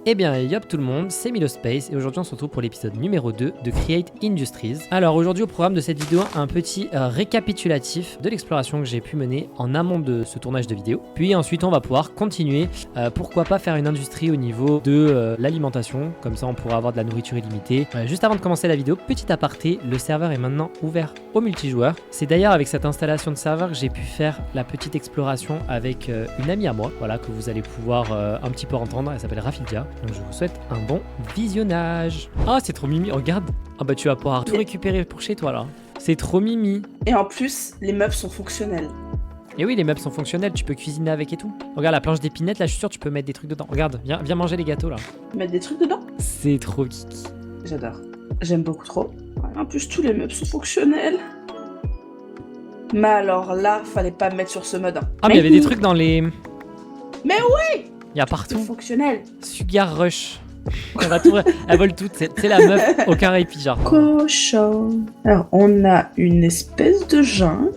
Eh bien, yop tout le monde, c'est MiloSpace et aujourd'hui on se retrouve pour l'épisode numéro 2 de Create Industries. Alors aujourd'hui au programme de cette vidéo, un petit récapitulatif de l'exploration que j'ai pu mener en amont de ce tournage de vidéo. Puis ensuite on va pouvoir continuer, pourquoi pas faire une industrie au niveau de l'alimentation, comme ça on pourra avoir de la nourriture illimitée. Juste avant de commencer la vidéo, petit aparté, le serveur est maintenant ouvert aux multijoueurs. C'est d'ailleurs avec cette installation de serveur que j'ai pu faire la petite exploration avec une amie à moi, voilà, que vous allez pouvoir un petit peu entendre, elle s'appelle Rafidia. Donc je vous souhaite un bon visionnage. Ah, c'est trop mimi, regarde. Ah bah tu vas pouvoir tout récupérer pour chez toi là. C'est trop mimi. Et en plus, les meubles sont fonctionnels. Et oui, les meubles sont fonctionnels, tu peux cuisiner avec et tout. Regarde la planche d'épinettes, là je suis sûr tu peux mettre des trucs dedans. Regarde, viens manger les gâteaux là. Mettre des trucs dedans. C'est trop kiki. J'adore. J'aime beaucoup trop. En plus, tous les meubles sont fonctionnels. Mais alors là, fallait pas me mettre sur ce mode. Ah mais il y avait des trucs dans les... Mais oui! Il y a partout. C'est fonctionnel. Sugar Rush. Elle vole toutes, c'est la meuf au carré pija. Cochon. Alors, on a une espèce de jungle.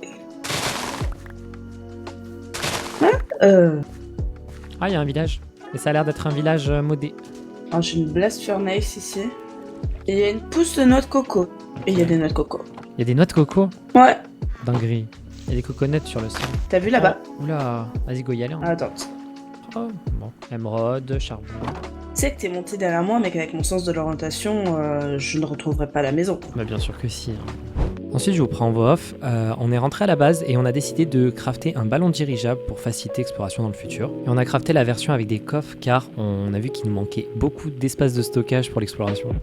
Ah, il y a un village. Et ça a l'air d'être un village modé. Alors, j'ai une blast furnace ici. Et il y a une pousse de noix de coco. Et il y a des noix de coco. Il y a des noix de coco. Ouais. Dinguerie. Il y a des coconuts sur le sol. T'as vu là-bas? Oula, vas-y go y aller. Attends. Oh, bon. Émeraude, charbon. Tu sais que t'es monté derrière moi, mais qu'avec mon sens de l'orientation, je ne retrouverai pas la maison. Bah bien sûr que si. Ensuite, je vous prends en voix off. On est rentré à la base et on a décidé de crafter un ballon dirigeable pour faciliter l'exploration dans le futur. Et on a crafté la version avec des coffres car on a vu qu'il nous manquait beaucoup d'espace de stockage pour l'exploration.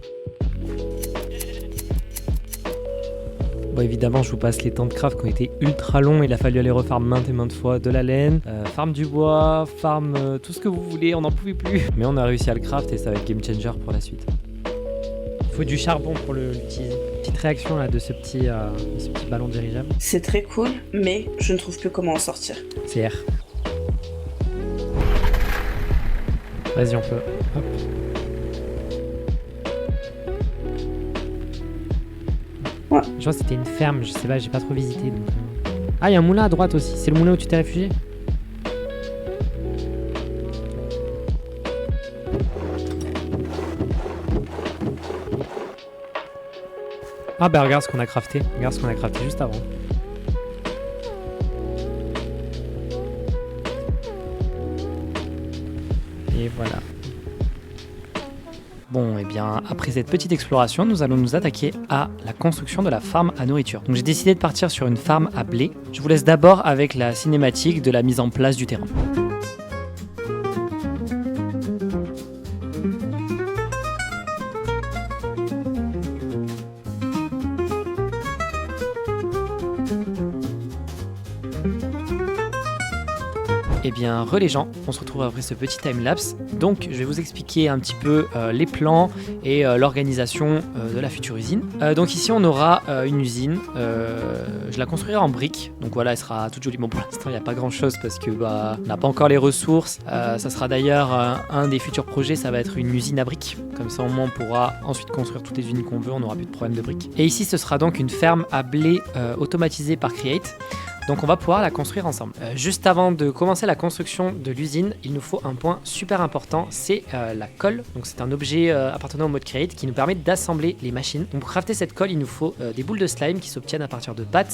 Bon, évidemment, je vous passe les temps de craft qui ont été ultra longs. Il a fallu aller refarm maintes et maintes fois de la laine, farm du bois, farm tout ce que vous voulez, on n'en pouvait plus. Mais on a réussi à le craft et ça va être game changer pour la suite. Il faut du charbon pour l'utiliser. Petite réaction là de ce petit ballon dirigeable. C'est très cool, mais je ne trouve plus comment en sortir. C'est R. Vas-y, on peut. Hop. Ouais. Je vois que c'était une ferme, je sais pas, j'ai pas trop visité. Donc... Ah, il y a un moulin à droite aussi. C'est le moulin où tu t'es réfugié? Ah bah regarde ce qu'on a crafté. Regarde ce qu'on a crafté juste avant. Et voilà. Bon, et bien, après cette petite exploration, nous allons nous attaquer à la construction de la farm à nourriture. Donc j'ai décidé de partir sur une farm à blé. Je vous laisse d'abord avec la cinématique de la mise en place du terrain. Eh bien, les gens, on se retrouve après ce petit timelapse. Donc, je vais vous expliquer un petit peu les plans et l'organisation de la future usine. Donc ici, on aura une usine. Je la construirai en briques. Donc voilà, elle sera toute jolie. Bon, pour l'instant, il n'y a pas grand-chose parce que on n'a pas encore les ressources. Ça sera d'ailleurs un des futurs projets, ça va être une usine à briques. Comme ça, au moins, on pourra ensuite construire toutes les usines qu'on veut. On n'aura plus de problème de briques. Et ici, ce sera donc une ferme à blé automatisée par Create. Donc on va pouvoir la construire ensemble. Juste avant de commencer la construction de l'usine, il nous faut un point super important, c'est la colle. Donc c'est un objet appartenant au mode Create qui nous permet d'assembler les machines. Donc pour crafter cette colle, il nous faut des boules de slime qui s'obtiennent à partir de bats,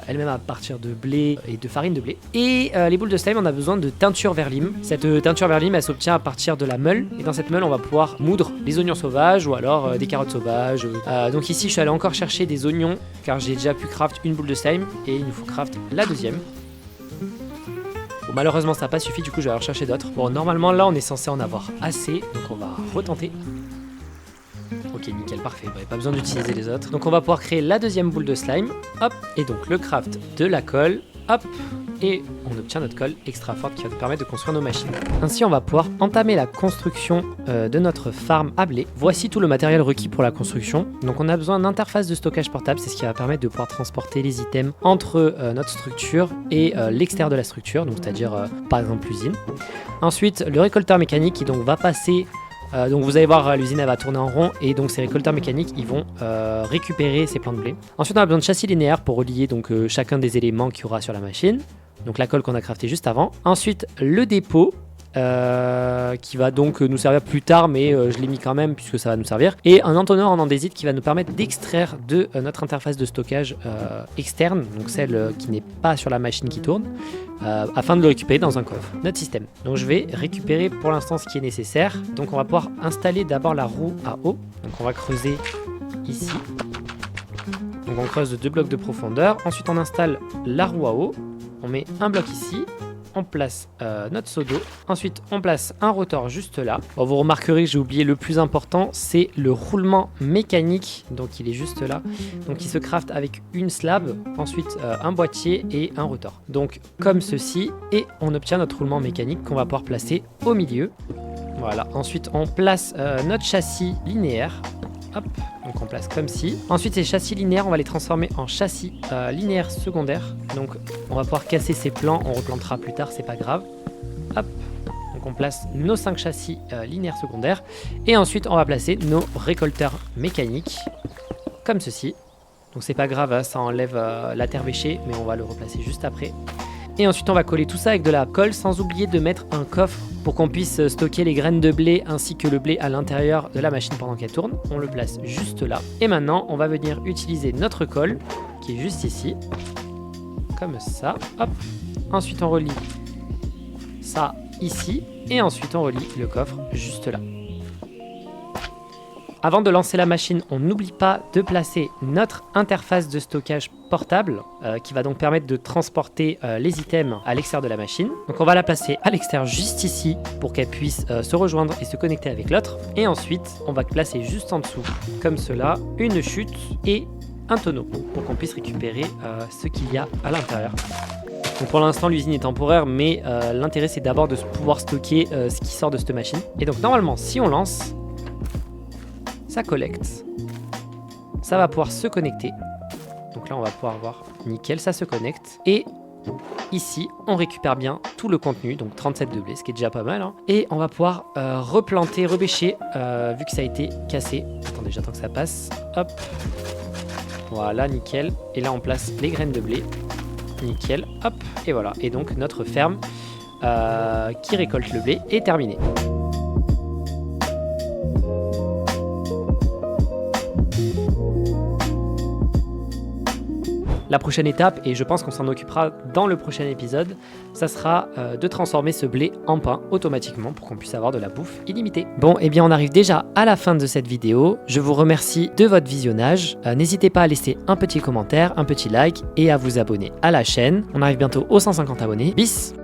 elles-mêmes à partir de blé et de farine de blé. Et les boules de slime, on a besoin de teinture verlime. Cette teinture verlime, elle s'obtient à partir de la meule. Et dans cette meule, on va pouvoir moudre les oignons sauvages ou alors des carottes sauvages. Donc ici, je suis allé encore chercher des oignons car j'ai déjà pu craft une boule de slime et il nous faut craft la deuxième. Bon, malheureusement ça n'a pas suffi, du coup je vais aller chercher d'autres. Bon, normalement là on est censé en avoir assez, donc on va retenter. Ok, nickel, parfait, pas besoin d'utiliser les autres. Donc on va pouvoir créer la deuxième boule de slime, hop, et donc le craft de la colle, hop, et on obtient notre colle extra forte qui va nous permettre de construire nos machines. Ainsi on va pouvoir entamer la construction de notre farm à blé. Voici tout le matériel requis pour la construction. Donc on a besoin d'interface de stockage portable, c'est ce qui va permettre de pouvoir transporter les items entre notre structure et l'extérieur de la structure, donc c'est-à-dire par exemple l'usine. Ensuite le récolteur mécanique qui donc va passer donc vous allez voir, l'usine elle va tourner en rond et donc ces récolteurs mécaniques ils vont récupérer ces plants de blé. Ensuite on a besoin de châssis linéaires pour relier donc chacun des éléments qu'il y aura sur la machine. Donc la colle qu'on a craftée juste avant. Ensuite le dépôt qui va donc nous servir plus tard, mais je l'ai mis quand même puisque ça va nous servir. Et un entonnoir en andésite qui va nous permettre d'extraire de notre interface de stockage externe, donc celle qui n'est pas sur la machine qui tourne, afin de le récupérer dans un coffre, notre système. Donc je vais récupérer pour l'instant ce qui est nécessaire. Donc on va pouvoir installer d'abord la roue à eau. Donc on va creuser ici. Donc on creuse de 2 blocs de profondeur. Ensuite on installe la roue à eau. On met un bloc ici. On place notre seau d'eau. Ensuite, on place un rotor juste là. Bon, vous remarquerez que j'ai oublié le plus important, c'est le roulement mécanique. Donc, il est juste là. Donc, il se craft avec une slab, ensuite un boîtier et un rotor. Donc, comme ceci. Et on obtient notre roulement mécanique qu'on va pouvoir placer au milieu. Voilà. Ensuite, on place notre châssis linéaire. Hop, donc on place comme ci. Ensuite, ces châssis linéaires, on va les transformer en châssis linéaires secondaires. Donc, on va pouvoir casser ces plans, on replantera plus tard, c'est pas grave. Hop, donc on place nos 5 châssis linéaires secondaires. Et ensuite, on va placer nos récolteurs mécaniques, comme ceci. Donc, c'est pas grave, hein, ça enlève la terre bêchée, mais on va le replacer juste après. Et ensuite, on va coller tout ça avec de la colle, sans oublier de mettre un coffre pour qu'on puisse stocker les graines de blé ainsi que le blé à l'intérieur de la machine pendant qu'elle tourne. On le place juste là. Et maintenant, on va venir utiliser notre colle, qui est juste ici. Comme ça. Hop. Ensuite, on relie ça ici. Et ensuite, on relie le coffre juste là. Avant de lancer la machine, on n'oublie pas de placer notre interface de stockage portable qui va donc permettre de transporter les items à l'extérieur de la machine. Donc on va la placer à l'extérieur juste ici pour qu'elle puisse se rejoindre et se connecter avec l'autre. Et ensuite, on va placer juste en dessous, comme cela, une chute et un tonneau pour qu'on puisse récupérer ce qu'il y a à l'intérieur. Donc pour l'instant l'usine est temporaire, mais l'intérêt c'est d'abord de pouvoir stocker ce qui sort de cette machine. Et donc normalement si on lance, ça collecte, ça va pouvoir se connecter. Donc là on va pouvoir voir, nickel, ça se connecte. Et ici on récupère bien tout le contenu, donc 37 de blé, ce qui est déjà pas mal, hein. Et on va pouvoir replanter, rebêcher, vu que ça a été cassé. Attendez, j'attends que ça passe, hop, voilà, nickel. Et là on place les graines de blé, nickel, hop, et voilà. Et donc notre ferme qui récolte le blé est terminée. La prochaine étape, et je pense qu'on s'en occupera dans le prochain épisode, ça sera de transformer ce blé en pain automatiquement pour qu'on puisse avoir de la bouffe illimitée. Bon, et bien on arrive déjà à la fin de cette vidéo. Je vous remercie de votre visionnage. N'hésitez pas à laisser un petit commentaire, un petit like et à vous abonner à la chaîne. On arrive bientôt aux 150 abonnés. Bis!